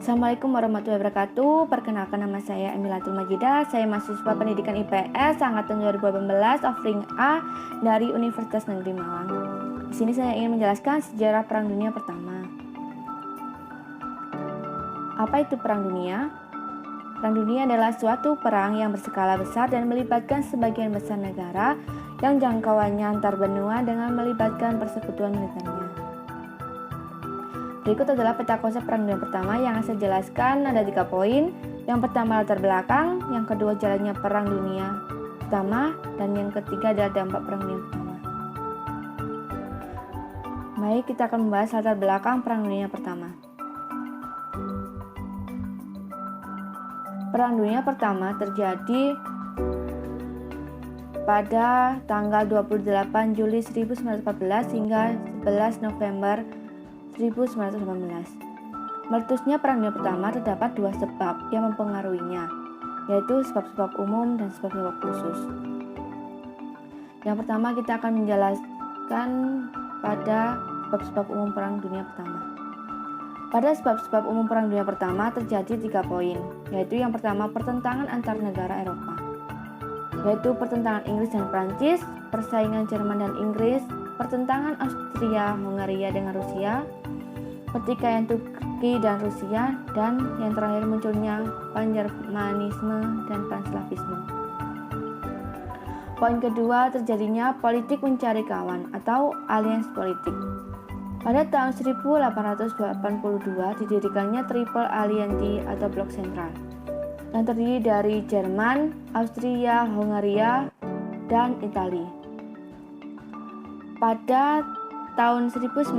Assalamualaikum warahmatullahi wabarakatuh. Perkenalkan, nama saya Emilatul Majidah. Saya mahasiswa pendidikan IPS angkatan 2018 offering A dari Universitas Negeri Malang. Di sini saya ingin menjelaskan sejarah Perang Dunia Pertama. Apa itu Perang Dunia? Perang Dunia adalah suatu perang yang berskala besar dan melibatkan sebagian besar negara yang jangkauannya antar benua dengan melibatkan persekutuan militernya. Berikut adalah peta konsep Perang Dunia Pertama yang saya jelaskan. Ada 3 poin. Yang pertama latar belakang, yang kedua jalannya Perang Dunia Pertama, dan yang ketiga adalah dampak Perang Dunia Pertama. Baik, kita akan membahas latar belakang Perang Dunia Pertama. Perang Dunia Pertama terjadi pada tanggal 28 Juli 1914 hingga 11 November 1918. Meletusnya Perang Dunia Pertama terdapat 2 sebab yang mempengaruhinya, yaitu sebab-sebab umum dan sebab-sebab khusus. Yang pertama, kita akan menjelaskan pada sebab-sebab umum Perang Dunia Pertama. Pada sebab-sebab umum Perang Dunia Pertama terjadi 3 poin, yaitu yang pertama pertentangan antar negara Eropa, yaitu pertentangan Inggris dan Prancis, persaingan Jerman dan Inggris, pertentangan Austria-Hungaria dengan Rusia, pertikaian Turki dan Rusia, dan yang terakhir munculnya Pan-Jermanisme dan Pan-Slavisme. Poin kedua, terjadinya politik mencari kawan atau aliansi politik. Pada tahun 1882 didirikannya Triple Alliance atau Blok Sentral yang terdiri dari Jerman, Austria, Hungaria, dan Italia. Pada tahun 1911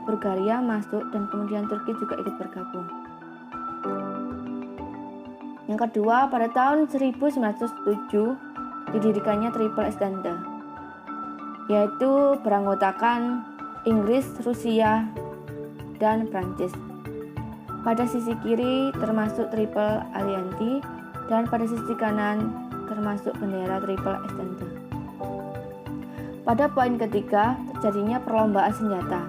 Bulgaria masuk dan kemudian Turki juga ikut bergabung. Yang kedua, pada tahun 1907 didirikannya Triple Entente, yaitu beranggotakan Inggris, Rusia, dan Prancis. Pada sisi kiri termasuk Triple Alliance dan pada sisi kanan termasuk bendera Triple Entente. Pada poin ketiga, terjadinya perlombaan senjata,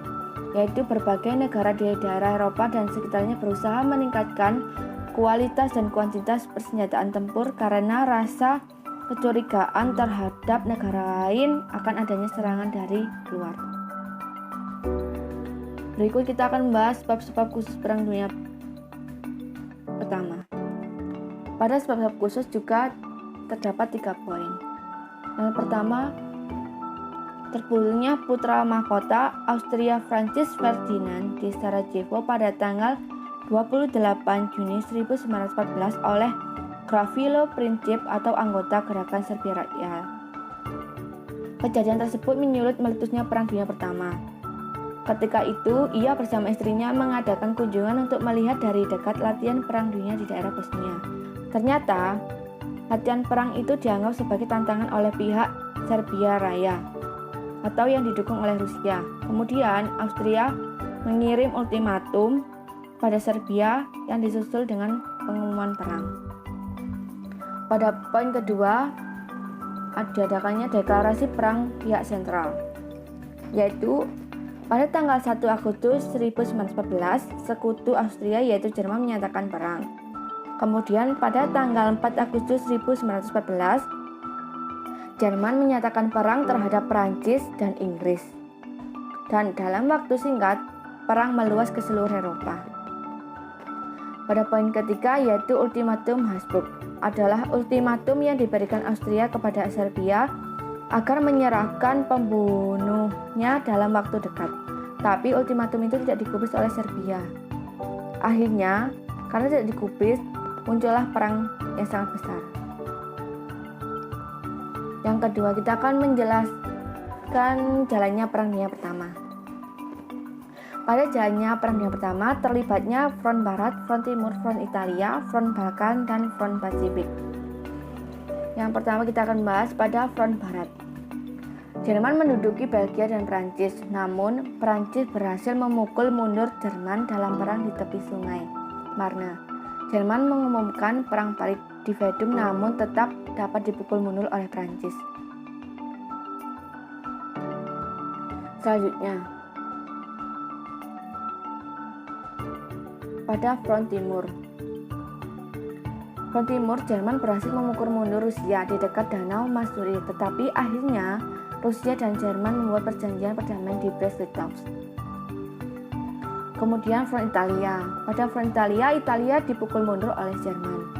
yaitu berbagai negara di daerah Eropa dan sekitarnya berusaha meningkatkan kualitas dan kuantitas persenjataan tempur karena rasa kecurigaan terhadap negara lain akan adanya serangan dari luar. Berikut kita akan membahas sebab-sebab khusus Perang Dunia Pertama. Pada sebab-sebab khusus juga terdapat 3 poin. Yang pertama, terbunuhnya putra mahkota Austria Francis Ferdinand di Sarajevo pada tanggal 28 Juni 1914 oleh Gavrilo Princip atau anggota Gerakan Serbia Rakyat. Kejadian tersebut menyulut meletusnya Perang Dunia Pertama. Ketika itu, ia bersama istrinya mengadakan kunjungan untuk melihat dari dekat latihan Perang Dunia di daerah Bosnia. Ternyata, latihan perang itu dianggap sebagai tantangan oleh pihak Serbia Raya atau yang didukung oleh Rusia. Kemudian Austria mengirim ultimatum pada Serbia yang disusul dengan pengumuman perang. Pada poin kedua, diadakannya deklarasi perang pihak sentral, yaitu pada tanggal 1 Agustus 1914 sekutu Austria yaitu Jerman menyatakan perang. Kemudian pada tanggal 4 Agustus 1914 Jerman menyatakan perang terhadap Prancis dan Inggris. Dan dalam waktu singkat, perang meluas ke seluruh Eropa. Pada poin ketiga, yaitu ultimatum Habsburg, adalah ultimatum yang diberikan Austria kepada Serbia agar menyerahkan pembunuhnya dalam waktu dekat. Tapi ultimatum itu tidak digubris oleh Serbia. Akhirnya, karena tidak digubris, muncullah perang yang sangat besar. Yang kedua, kita akan menjelaskan jalannya Perang Dunia Pertama. Pada jalannya Perang Dunia Pertama, terlibatnya Front Barat, Front Timur, Front Italia, Front Balkan, dan Front Pasifik. Yang pertama kita akan bahas pada Front Barat. Jerman menduduki Belgia dan Prancis, namun Prancis berhasil memukul mundur Jerman dalam perang di tepi sungai Marne. Jerman mengumumkan perang parit di Verdun namun tetap dapat dipukul mundur oleh Prancis. Selanjutnya, pada front timur. Front timur, Jerman berhasil memukul mundur Rusia di dekat Danau Masuri, tetapi akhirnya Rusia dan Jerman membuat perjanjian perdamaian di Brest-Litovsk. Kemudian front Italia. Pada front Italia, Italia dipukul mundur oleh Jerman.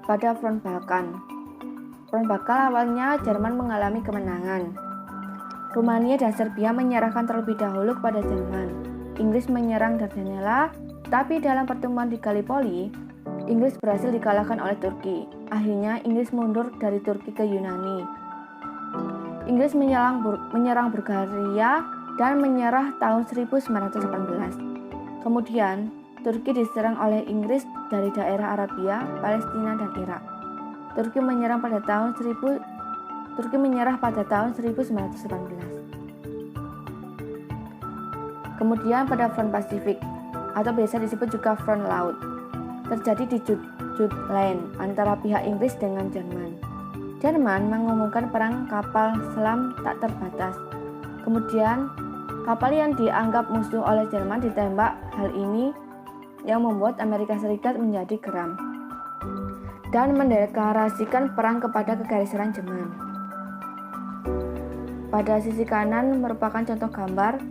Pada front Balkan. Front Balkan awalnya Jerman mengalami kemenangan. Rumania dan Serbia menyerahkan terlebih dahulu kepada Jerman. Inggris menyerang Dardanella, tapi dalam pertemuan di Gallipoli, Inggris berhasil dikalahkan oleh Turki. Akhirnya Inggris mundur dari Turki ke Yunani. Inggris menyerang Bulgaria dan menyerah tahun 1918. Kemudian, Turki diserang oleh Inggris dari daerah Arabia, Palestina, dan Irak. Turki menyerah pada tahun 1918. Kemudian pada front Pasifik, atau biasa disebut juga front laut, terjadi di Jutland antara pihak Inggris dengan Jerman. Jerman mengumumkan perang kapal selam tak terbatas. Kemudian, kapal yang dianggap musuh oleh Jerman ditembak. Hal ini yang membuat Amerika Serikat menjadi geram dan mendeklarasikan perang kepada Kekaisaran Jerman. Pada sisi kanan merupakan contoh gambar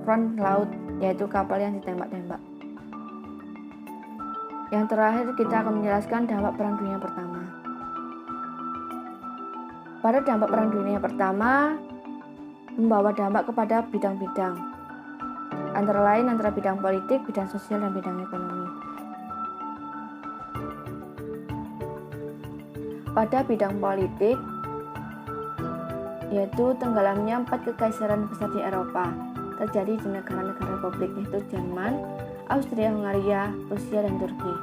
front laut, yaitu kapal yang ditembak-tembak. Yang terakhir kita akan menjelaskan dampak Perang Dunia Pertama. Pada dampak Perang Dunia Pertama membawa dampak kepada bidang-bidang, antara lain bidang politik, bidang sosial, dan bidang ekonomi. Pada bidang politik, yaitu tenggelamnya 4 kekaisaran besar di Eropa, terjadi di negara-negara republik, yaitu Jerman, Austria, Hungaria, Rusia, dan Turki.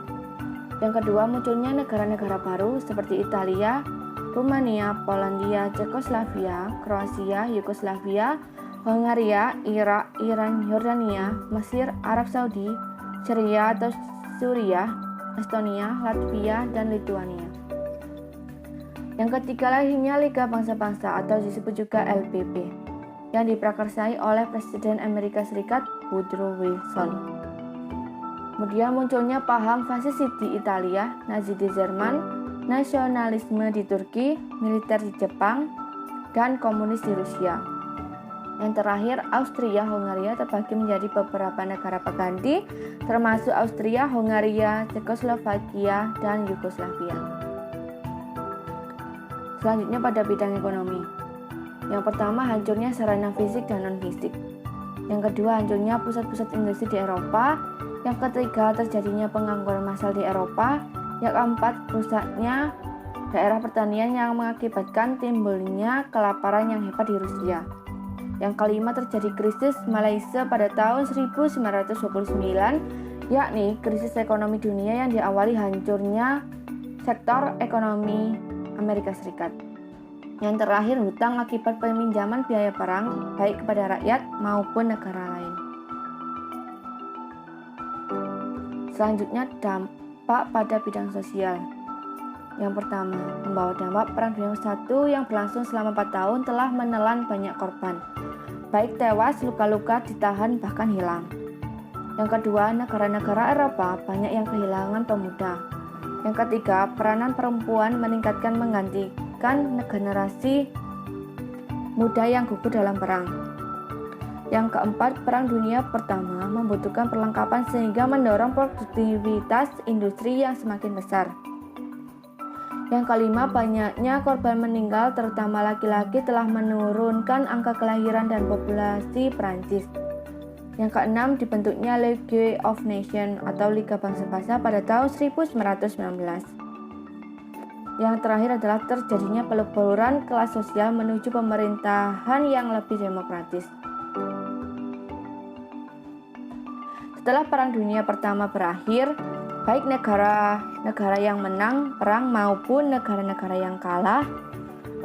Yang kedua, munculnya negara-negara baru seperti Italia, Rumania, Polandia, Cekoslovakia, Kroasia, Yugoslavia, Hungaria, Irak, Iran, Yordania, Mesir, Arab Saudi, Syria atau Suriah, Estonia, Latvia, dan Lituania. Yang ketiga, lahirnya Liga Bangsa-Bangsa atau disebut juga LBB, yang diprakarsai oleh Presiden Amerika Serikat Woodrow Wilson. Kemudian munculnya paham fasis di Italia, Nazi di Jerman, nasionalisme di Turki, militer di Jepang, dan komunis di Rusia. Yang terakhir, Austria-Hungaria terbagi menjadi beberapa negara pengganti, termasuk Austria, Hungaria, Cekoslovakia, dan Yugoslavia. Selanjutnya pada bidang ekonomi. Yang pertama, hancurnya sarana fisik dan non-fisik. Yang kedua, hancurnya pusat-pusat industri di Eropa. Yang ketiga, terjadinya pengangguran massal di Eropa. Yang keempat, rusaknya daerah pertanian yang mengakibatkan timbulnya kelaparan yang hebat di Rusia. Yang kelima, terjadi krisis Malaysia pada tahun 1929, yakni krisis ekonomi dunia yang diawali hancurnya sektor ekonomi Amerika Serikat. Yang terakhir, hutang akibat peminjaman biaya perang baik kepada rakyat maupun negara lain. Selanjutnya, dampak pada bidang sosial. Yang pertama, membawa dampak Perang Dunia I yang berlangsung selama 4 tahun telah menelan banyak korban, baik tewas, luka-luka, ditahan, bahkan hilang. Yang kedua, negara-negara Eropa banyak yang kehilangan pemuda. Yang ketiga, peranan perempuan meningkatkan menggantikan generasi muda yang gugur dalam perang. Yang keempat, Perang Dunia Pertama membutuhkan perlengkapan sehingga mendorong produktivitas industri yang semakin besar. Yang kelima, banyaknya korban meninggal terutama laki-laki telah menurunkan angka kelahiran dan populasi Prancis. Yang keenam, dibentuknya League of Nations atau Liga Bangsa-Bangsa pada tahun 1919. Yang terakhir adalah terjadinya peleburan kelas sosial menuju pemerintahan yang lebih demokratis. Setelah Perang Dunia Pertama berakhir, baik negara-negara yang menang perang maupun negara-negara yang kalah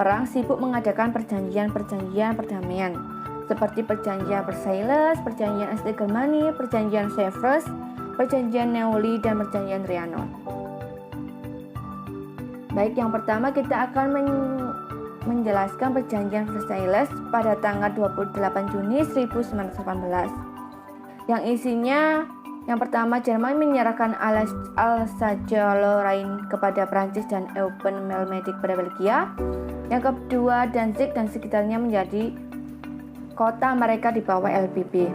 perang sibuk mengadakan perjanjian-perjanjian perdamaian seperti perjanjian Versailles, perjanjian St-Germany, perjanjian Sevres, perjanjian Neuilly, dan perjanjian Trianon. Baik, yang pertama kita akan menjelaskan perjanjian Versailles pada tanggal 28 Juni 1918 yang isinya yang pertama, Jerman menyerahkan Alsace-Lorraine kepada Prancis dan Eupen-Malmedy kepada Belgia. Yang kedua, Danzig dan sekitarnya menjadi kota mereka di bawah LBB.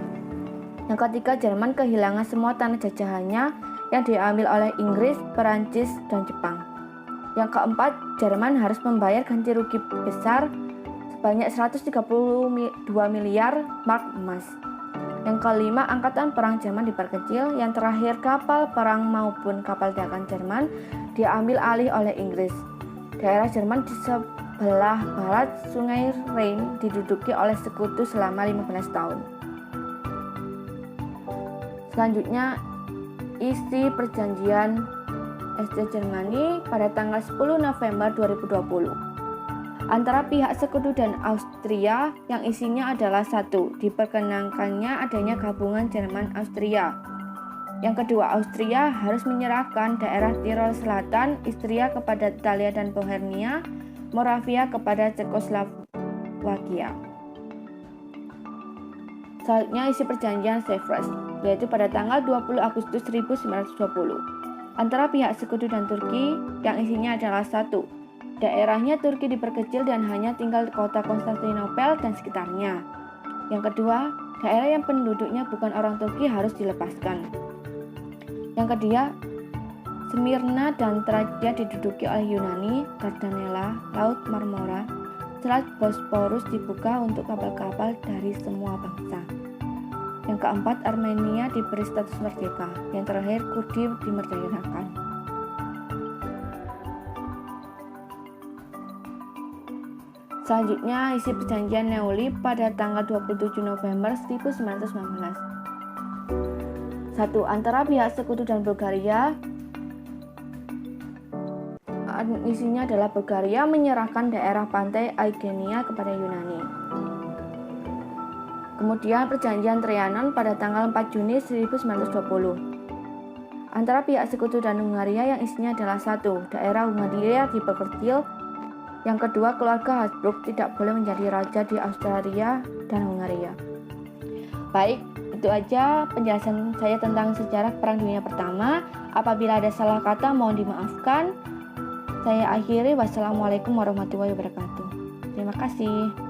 Yang ketiga, Jerman kehilangan semua tanah jajahannya yang diambil oleh Inggris, Perancis, dan Jepang. Yang keempat, Jerman harus membayar ganti rugi besar sebanyak 132 miliar mark emas. Yang kelima, angkatan perang Jerman diperkecil. Yang terakhir, kapal perang maupun kapal dagang Jerman diambil alih oleh Inggris. Daerah Jerman di sebelah barat Sungai Rhine diduduki oleh sekutu selama 15 tahun. Selanjutnya, isi perjanjian Est Germany pada tanggal 10 November 2020 antara pihak sekutu dan Austria yang isinya adalah satu, diperkenankannya adanya gabungan Jerman-Austria. Yang kedua, Austria harus menyerahkan daerah Tirol Selatan, Istria kepada Italia dan Bohemia, Moravia kepada Cekoslowakia. Selanjutnya isi perjanjian Sevres, yaitu pada tanggal 20 Agustus 1920 antara pihak sekutu dan Turki yang isinya adalah satu, daerahnya Turki diperkecil dan hanya tinggal kota Konstantinopel dan sekitarnya. Yang kedua, daerah yang penduduknya bukan orang Turki harus dilepaskan. Yang ketiga, Smyrna dan Tracia diduduki oleh Yunani, Dardanella, Laut Marmora, Selat Bosporus dibuka untuk kapal-kapal dari semua bangsa. Yang keempat, Armenia diberi status merdeka. Yang terakhir, Kurdi dimerdekakan. Selanjutnya, isi perjanjian Neuilly pada tanggal 27 November 1919. 1. Antara pihak sekutu dan Bulgaria. Isinya adalah Bulgaria menyerahkan daerah pantai Aegina kepada Yunani. Kemudian perjanjian Trianon pada tanggal 4 Juni 1920. Antara pihak sekutu dan Hungaria yang isinya adalah satu, daerah Hungaria diperkecil. Yang kedua, keluarga Habsburg tidak boleh menjadi raja di Austria dan Hungaria. Baik, itu aja penjelasan saya tentang sejarah Perang Dunia Pertama. Apabila ada salah kata, mohon dimaafkan. Saya akhiri, wassalamualaikum warahmatullahi wabarakatuh. Terima kasih.